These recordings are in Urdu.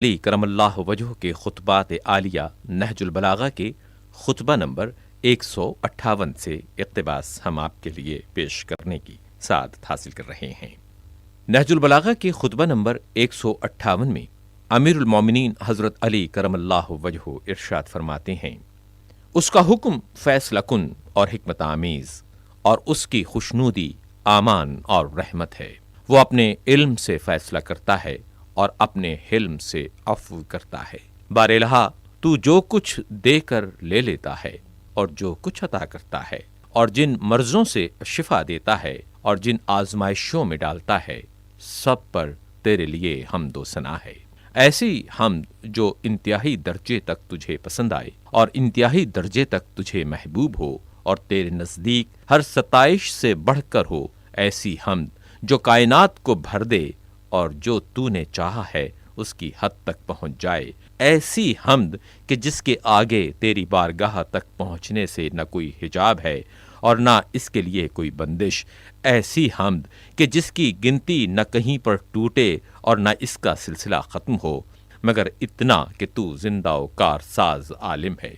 علی کرم اللہ وجہ کے خطبات عالیہ نہج البلاغہ کے خطبہ نمبر 158 سے اقتباس ہم آپ کے لیے پیش کرنے کی سعادت حاصل کر رہے ہیں۔ نہج البلاغہ کے خطبہ نمبر 158 میں امیر المومنین حضرت علی کرم اللہ وجہ ارشاد فرماتے ہیں، اس کا حکم فیصلہ کن اور حکمت آمیز، اور اس کی خوشنودی امان اور رحمت ہے۔ وہ اپنے علم سے فیصلہ کرتا ہے اور اپنے حلم سے عفو کرتا ہے۔ بار الہا، تو جو کچھ دے کر لے لیتا ہے اور جو کچھ عطا کرتا ہے، اور جن مرضوں سے شفا دیتا ہے اور جن آزمائشوں میں ڈالتا ہے، سب پر تیرے لیے حمد و ثنا ہے۔ ایسی حمد جو انتہائی درجے تک تجھے پسند آئے اور انتہائی درجے تک تجھے محبوب ہو اور تیرے نزدیک ہر ستائش سے بڑھ کر ہو۔ ایسی حمد جو کائنات کو بھر دے اور جو تو نے چاہا ہے اس کی حد تک پہنچ جائے۔ ایسی حمد کہ جس کے آگے تیری بارگاہ تک پہنچنے سے نہ کوئی حجاب ہے اور نہ اس کے لیے کوئی بندش۔ ایسی حمد کہ جس کی گنتی نہ کہیں پر ٹوٹے اور نہ اس کا سلسلہ ختم ہو، مگر اتنا کہ تو زندہ و کار ساز عالم ہے۔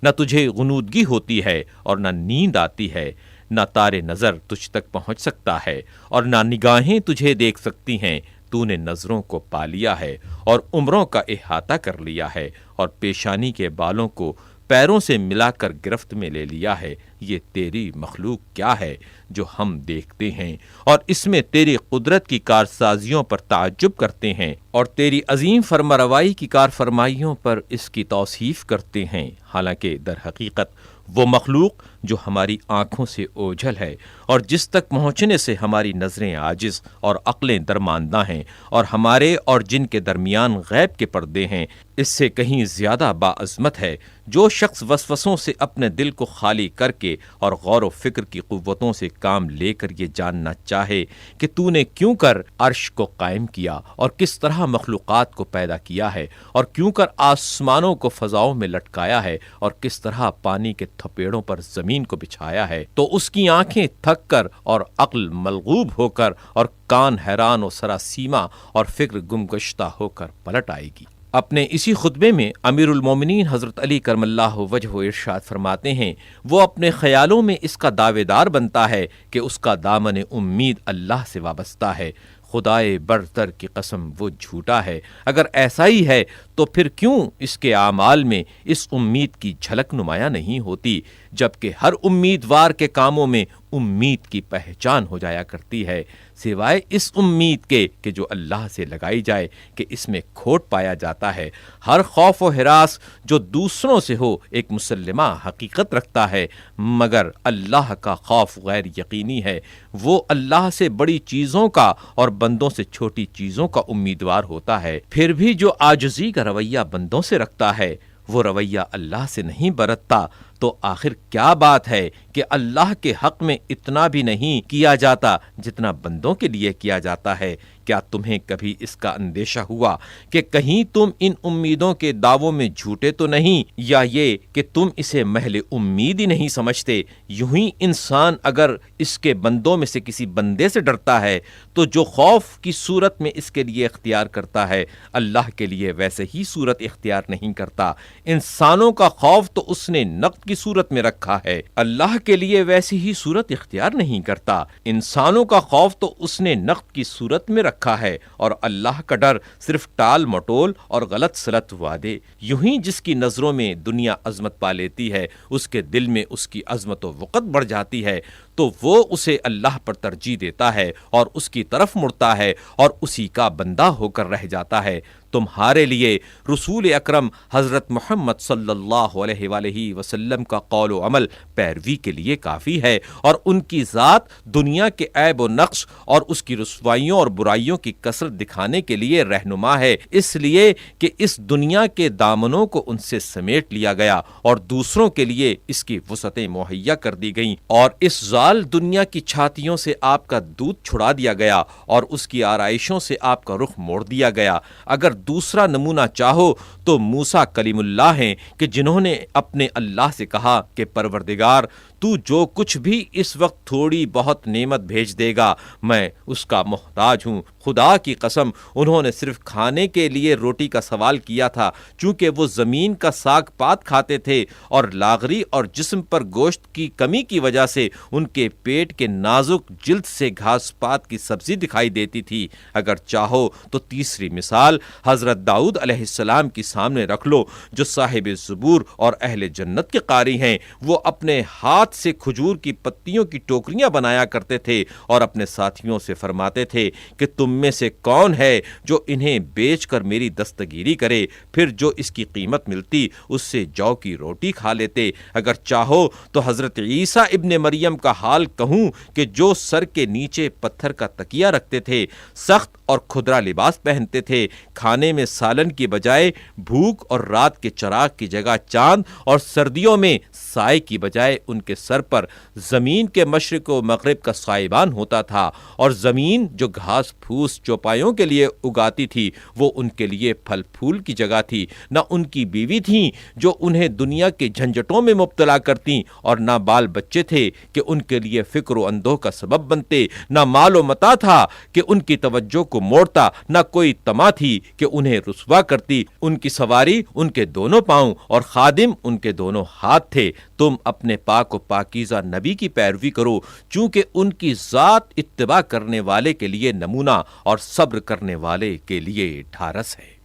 نہ تجھے غنودگی ہوتی ہے اور نہ نیند آتی ہے، نہ تارے نظر تجھ تک پہنچ سکتا ہے اور نہ نگاہیں تجھے دیکھ سکتی ہیں۔ تو نے نظروں کو پا لیا ہے اور عمروں کا احاطہ کر لیا ہے اور پیشانی کے بالوں کو پیروں سے ملا کر گرفت میں لے لیا ہے۔ یہ تیری مخلوق کیا ہے جو ہم دیکھتے ہیں اور اس میں تیری قدرت کی کارسازیوں پر تعجب کرتے ہیں اور تیری عظیم فرمانروائی کی کارفرمائیوں پر اس کی توصیف کرتے ہیں، حالانکہ در حقیقت وہ مخلوق جو ہماری آنکھوں سے اوجھل ہے اور جس تک پہنچنے سے ہماری نظریں عاجز اور عقلیں درماندہ ہیں اور ہمارے اور جن کے درمیان غیب کے پردے ہیں، اس سے کہیں زیادہ باعظمت ہے۔ جو شخص وسوسوں سے اپنے دل کو خالی کر کے اور غور و فکر کی قوتوں سے کام لے کر یہ جاننا چاہے کہ تو نے کیوں کر عرش کو قائم کیا اور کس طرح مخلوقات کو پیدا کیا ہے اور کیوں کر آسمانوں کو فضاؤں میں لٹکایا ہے اور کس طرح پانی کے تھپیڑوں پر زمین کو بچھایا ہے، تو اس کی آنکھیں تھک کر اور عقل ملغوب ہو کر اور کان حیران و سراسیما اور فکر گمگشتہ ہو کر پلٹ آئے گی۔ اپنے اسی خطبے میں امیر المومنین حضرت علی کرم اللہ وجہ ارشاد فرماتے ہیں، وہ اپنے خیالوں میں اس کا دعوے دار بنتا ہے کہ اس کا دامن امید اللہ سے وابستہ ہے۔ خدائے برتر کی قسم وہ جھوٹا ہے۔ اگر ایسا ہی ہے تو پھر کیوں اس کے اعمال میں اس امید کی جھلک نمایاں نہیں ہوتی، جبکہ ہر امیدوار کے کاموں میں امید کی پہچان ہو جایا کرتی ہے، سوائے اس امید کے کہ جو اللہ سے لگائی جائے کہ اس میں کھوٹ پایا جاتا ہے۔ ہر خوف و ہراس جو دوسروں سے ہو ایک مسلمہ حقیقت رکھتا ہے، مگر اللہ کا خوف غیر یقینی ہے۔ وہ اللہ سے بڑی چیزوں کا اور بندوں سے چھوٹی چیزوں کا امیدوار ہوتا ہے۔ پھر بھی جو عاجزی کا رویہ بندوں سے رکھتا ہے، وہ رویہ اللہ سے نہیں برتتا، تو آخر کیا بات ہے کہ اللہ کے حق میں اتنا بھی نہیں کیا جاتا جتنا بندوں کے لیے کیا جاتا ہے۔ کیا تمہیں کبھی اس کا اندیشہ ہوا کہ کہیں تم ان امیدوں کے دعووں میں جھوٹے تو نہیں، یا یہ کہ تم اسے محض امید ہی نہیں سمجھتے؟ یوں ہی انسان اگر اس کے بندوں میں سے کسی بندے سے ڈرتا ہے تو جو خوف کی صورت میں اس کے لیے اختیار کرتا ہے، اللہ کے لیے ویسے ہی صورت اختیار نہیں کرتا۔ انسانوں کا خوف تو اس نے نقد کی صورت میں رکھا ہے، اللہ کے لیے ویسی ہی صورت اختیار نہیں کرتا۔ انسانوں کا خوف تو اس نے نقد کی صورت میں رکھا ہے، اور اللہ کا ڈر صرف ٹال مٹول اور غلط سلط وعدے۔ یوں ہی جس کی نظروں میں دنیا عظمت پا لیتی ہے، اس کے دل میں اس کی عظمت و وقت بڑھ جاتی ہے، تو وہ اسے اللہ پر ترجیح دیتا ہے اور اس کی طرف مڑتا ہے اور اسی کا بندہ ہو کر رہ جاتا ہے۔ تمہارے لیے رسول اکرم حضرت محمد صلی اللہ علیہ وآلہ وسلم کا قول و عمل پیروی کے لیے کافی ہے، اور ان کی ذات دنیا کے عیب و نقص اور اس کی رسوائیوں اور برائیوں کی کثرت دکھانے کے لیے رہنما ہے، اس لیے کہ اس دنیا کے دامنوں کو ان سے سمیٹ لیا گیا اور دوسروں کے لیے اس کی وسعتیں مہیا کر دی گئیں، اور اس زال دنیا کی چھاتیوں سے آپ کا دودھ چھڑا دیا گیا اور اس کی آرائشوں سے آپ کا رخ موڑ دیا گیا۔ اگر دوسرا نمونہ چاہو تو موسیٰ کلیم اللہ ہیں کہ جنہوں نے اپنے اللہ سے کہا کہ پروردگار، تو جو کچھ بھی اس وقت تھوڑی بہت نعمت بھیج دے گا میں اس کا محتاج ہوں، خدا کی قسم انہوں نے صرف کھانے کے لیے روٹی کا سوال کیا تھا، چونکہ وہ زمین کا ساگ پات کھاتے تھے اور لاغری اور جسم پر گوشت کی کمی کی وجہ سے ان کے پیٹ کے نازک جلد سے گھاس پات کی سبزی دکھائی دیتی تھی۔ اگر چاہو تو تیسری مثال حضرت داؤد علیہ السلام کی سامنے رکھ لو، جو صاحب زبور اور اہل جنت کے قاری ہیں۔ وہ اپنے ہاتھ سے کھجور کی پتیوں کی ٹوکریاں بنایا کرتے تھے اور اپنے ساتھیوں سے فرماتے تھے کہ تم میں سے کون ہے جو انہیں بیچ کر میری دستگیری کرے، پھر جو اس کی قیمت ملتی اس سے جو کی روٹی کھا لیتے۔ اگر چاہو تو حضرت عیسیٰ ابن مریم کا حال کہوں کہ جو سر کے نیچے پتھر کا تکیہ رکھتے تھے، سخت اور کھدرا لباس پہنتے تھے، کھانے میں سالن کی بجائے بھوک اور رات کے چراغ کی جگہ چاند اور سردیوں میں سائے کی بجائے ان کے سر پر زمین کے مشرق و مغرب کا سائبان ہوتا تھا، اور زمین جو گھاس پھوس چوپایوں کے لیے اگاتی تھی وہ ان کے لیے پھل پھول کی جگہ تھی، نہ ان کی بیوی تھیں جو انہیں دنیا کے جھنجھٹوں میں مبتلا کرتی، اور نہ بال بچے تھے کہ ان کے لیے فکر و اندوہ کا سبب بنتے، نہ مال و متاع تھا کہ ان کی توجہ کو موڑتا، نہ کوئی طمع تھی کہ انہیں رسوا کرتی۔ ان کی سواری ان کے دونوں پاؤں اور خادم ان کے دونوں ہاتھ تھے۔ تم اپنے پاک و پاکیزہ نبی کی پیروی کرو، چونکہ ان کی ذات اتباع کرنے والے کے لیے نمونہ اور صبر کرنے والے کے لیے ڈھارس ہے۔